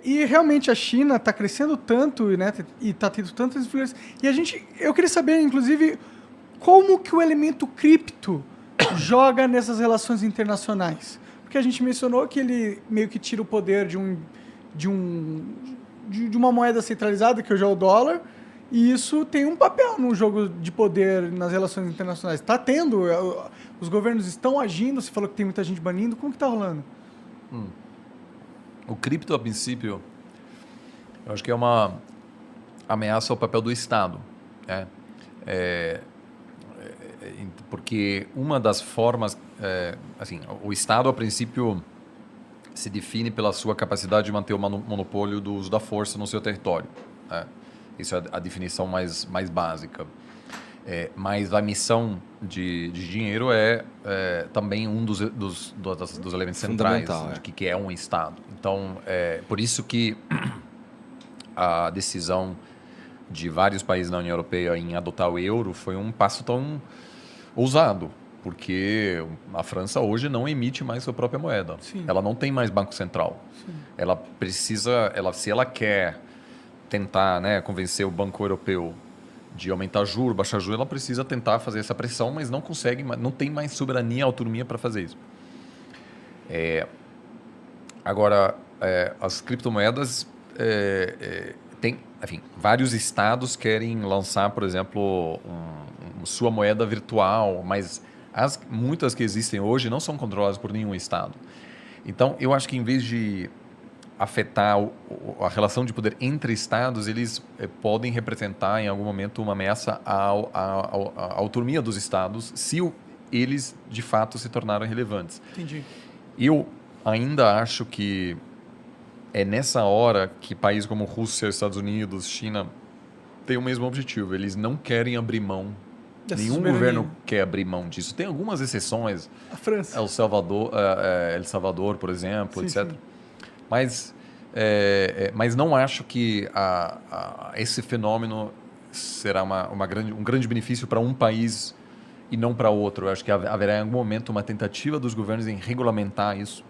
E realmente a China está crescendo tanto, né? E está tendo tantas influências. Eu queria saber, inclusive, como que o elemento cripto joga nessas relações internacionais. Porque a gente mencionou que ele meio que tira o poder de uma moeda centralizada, que hoje é o dólar, e isso tem um papel no jogo de poder nas relações internacionais. Está tendo, os governos estão agindo, você falou que tem muita gente banindo, como que está rolando? O cripto, a princípio, eu acho que é uma ameaça ao papel do Estado, né? Porque uma das formas, assim, o Estado, a princípio, se define pela sua capacidade de manter o monopólio do uso da força no seu território, né? Isso é a definição mais básica. Mas a emissão de dinheiro é também um dos elementos centrais de que é um Estado. Então, por isso que a decisão de vários países na União Europeia em adotar o euro foi um passo tão ousado, porque a França hoje não emite mais sua própria moeda. Sim. Ela não tem mais banco central. Sim. Ela precisa, se ela quer tentar, né, convencer o Banco Europeu de aumentar juros, baixar juros, ela precisa tentar fazer essa pressão, mas não consegue, não tem mais soberania, autonomia para fazer isso. Agora, as criptomoedas tem, enfim, vários estados querem lançar, por exemplo, sua moeda virtual, mas muitas que existem hoje não são controladas por nenhum estado. Então, eu acho que em vez de afetar a relação de poder entre estados, eles podem representar em algum momento uma ameaça à autonomia dos estados, se eles de fato se tornaram relevantes. Entendi. Eu ainda acho que é nessa hora que países como Rússia, Estados Unidos, China têm o mesmo objetivo. Eles não querem abrir mão. Nenhum governo quer abrir mão disso. Tem algumas exceções. A França. El Salvador, por exemplo, sim, etc. Sim. Mas não acho que esse fenômeno será um grande benefício para um país e não para outro. Eu acho que haverá em algum momento uma tentativa dos governos em regulamentar isso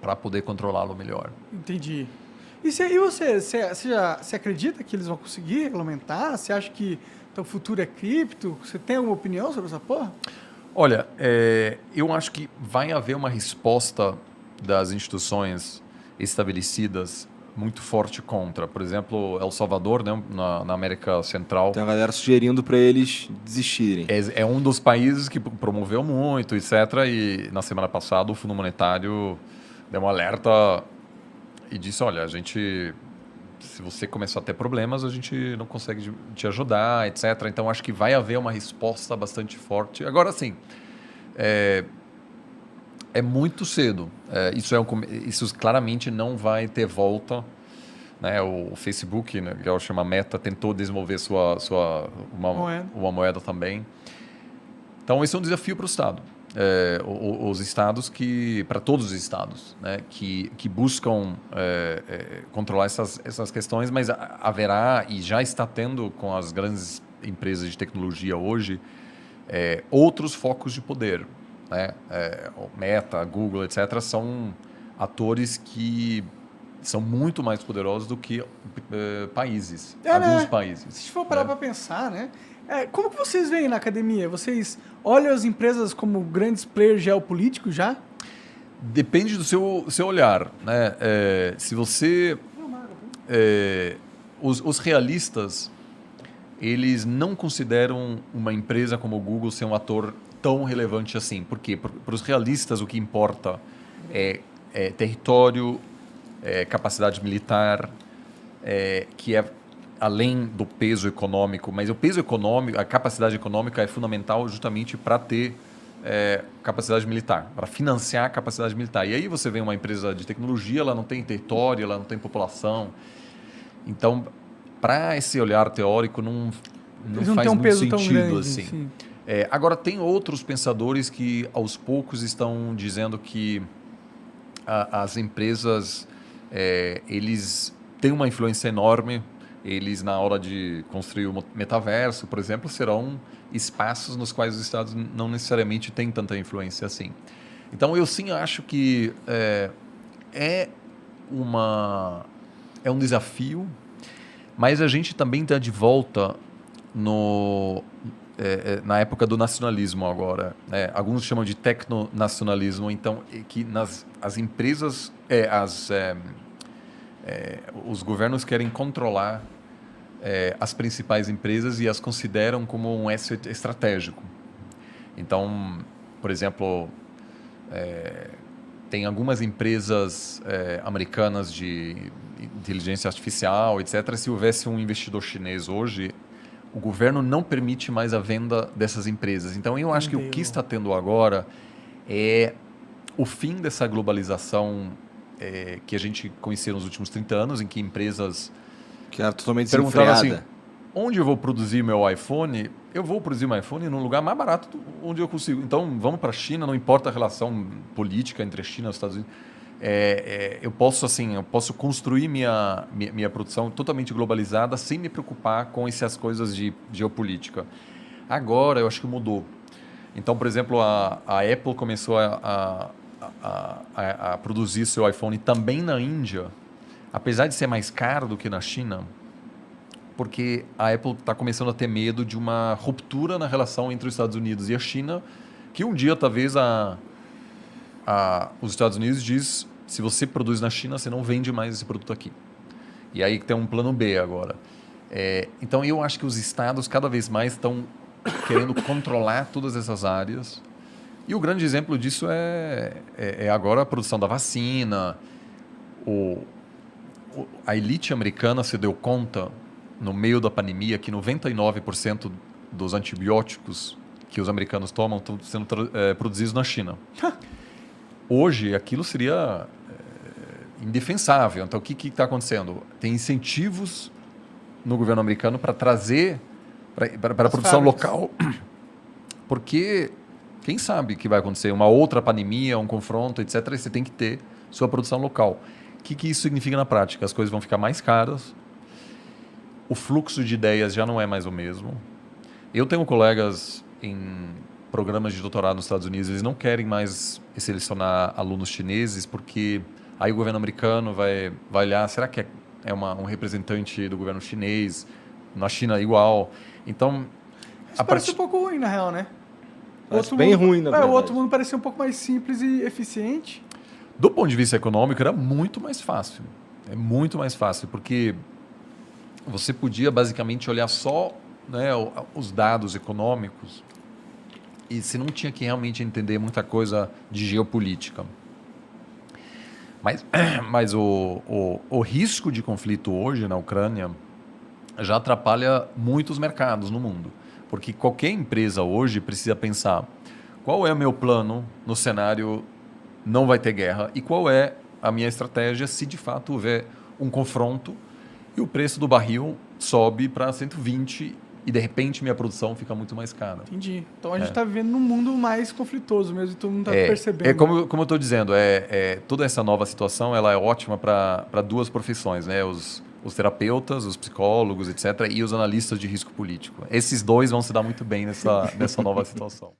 para poder controlá-lo melhor. Entendi. E você acredita que eles vão conseguir regulamentar? Você acha que o futuro é cripto? Você tem alguma opinião sobre essa porra? Olha, eu acho que vai haver uma resposta das instituições estabelecidas muito forte contra. Por exemplo, El Salvador, né, na América Central. Tem a galera sugerindo para eles desistirem. É um dos países que promoveu muito, etc. E na semana passada o Fundo Monetário deu um alerta e disse, olha, se você começar a ter problemas, a gente não consegue te ajudar, etc. Então, acho que vai haver uma resposta bastante forte. Agora, sim, é muito cedo. Isso claramente não vai ter volta. Né? O Facebook, né, que chama Meta, tentou desenvolver uma moeda também. Então, esse é um desafio para o Estado. Os estados para todos os estados, né, que buscam controlar essas questões, mas haverá e já está tendo com as grandes empresas de tecnologia hoje outros focos de poder, né? Meta, Google, etc. são atores que são muito mais poderosos do que países, alguns países. Se for parar para pensar, né? Como que vocês veem na academia? Vocês olham as empresas como grandes players geopolíticos já? Depende do seu olhar, né? Se você... os realistas, eles não consideram uma empresa como o Google ser um ator tão relevante assim. Por quê? Para os realistas, o que importa é território, capacidade militar, que é além do peso econômico, mas o peso econômico, a capacidade econômica é fundamental justamente para ter capacidade militar, para financiar a capacidade militar. E aí você vê uma empresa de tecnologia, ela não tem território, ela não tem população. Então, para esse olhar teórico, não faz muito sentido. Tão grande, assim. Agora, tem outros pensadores que, aos poucos, estão dizendo que as empresas, eles têm uma influência enorme. Eles, na hora de construir o metaverso, por exemplo, serão espaços nos quais os estados não necessariamente têm tanta influência assim. Então, eu sim acho que um desafio, mas a gente também está de volta na época do nacionalismo agora. Né? Alguns chamam de tecnonacionalismo, então, que as empresas, os governos querem controlar as principais empresas e as consideram como um asset estratégico. Então, por exemplo, tem algumas empresas americanas de inteligência artificial, etc. Se houvesse um investidor chinês hoje, o governo não permite mais a venda dessas empresas. Então, eu acho que o que está tendo agora é o fim dessa globalização que a gente conheceu nos últimos 30 anos, em que empresas que era totalmente perguntavam desenfreada. assim, onde eu vou produzir meu iPhone? Eu vou produzir meu iPhone num lugar mais barato onde eu consigo. Então, vamos para a China, não importa a relação política entre a China e os Estados Unidos. Eu posso construir minha produção totalmente globalizada sem me preocupar com essas coisas de geopolítica. Agora, eu acho que mudou. Então, por exemplo, a Apple começou a produzir seu iPhone também na Índia, apesar de ser mais caro do que na China, porque a Apple está começando a ter medo de uma ruptura na relação entre os Estados Unidos e a China, que um dia talvez os Estados Unidos diz, se você produz na China, você não vende mais esse produto aqui. E aí tem um plano B agora. Então eu acho que os estados cada vez mais estão querendo controlar todas essas áreas. E o grande exemplo disso é agora a produção da vacina. A elite americana se deu conta, no meio da pandemia, que 99% dos antibióticos que os americanos tomam estão sendo produzidos na China. Hoje, aquilo seria indefensável. Então, o que está acontecendo? Tem incentivos no governo americano para trazer para a produção local, porque quem sabe que vai acontecer uma outra pandemia, um confronto, etc. E você tem que ter sua produção local. O que isso significa na prática? As coisas vão ficar mais caras, o fluxo de ideias já não é mais o mesmo. Eu tenho colegas em programas de doutorado nos Estados Unidos, eles não querem mais selecionar alunos chineses, porque aí o governo americano vai olhar, será que é um representante do governo chinês, na China igual? Então... Isso parece um pouco ruim, na real, né? Parece bem ruim, na verdade. O outro mundo parecia um pouco mais simples e eficiente. Do ponto de vista econômico, era muito mais fácil. É muito mais fácil, porque você podia basicamente olhar só, né, os dados econômicos e você não tinha que realmente entender muita coisa de geopolítica. Mas o risco de conflito hoje na Ucrânia já atrapalha muitos mercados no mundo. Porque qualquer empresa hoje precisa pensar qual é o meu plano no cenário não vai ter guerra e qual é a minha estratégia se de fato houver um confronto e o preço do barril sobe para 120 e de repente minha produção fica muito mais cara. Entendi. Então a gente está vivendo num mundo mais conflitoso mesmo e todo mundo está percebendo. Como eu estou dizendo, toda essa nova situação ela é ótima para duas profissões, né? Os terapeutas, os psicólogos, etc., e os analistas de risco político. Esses dois vão se dar muito bem nessa nova situação.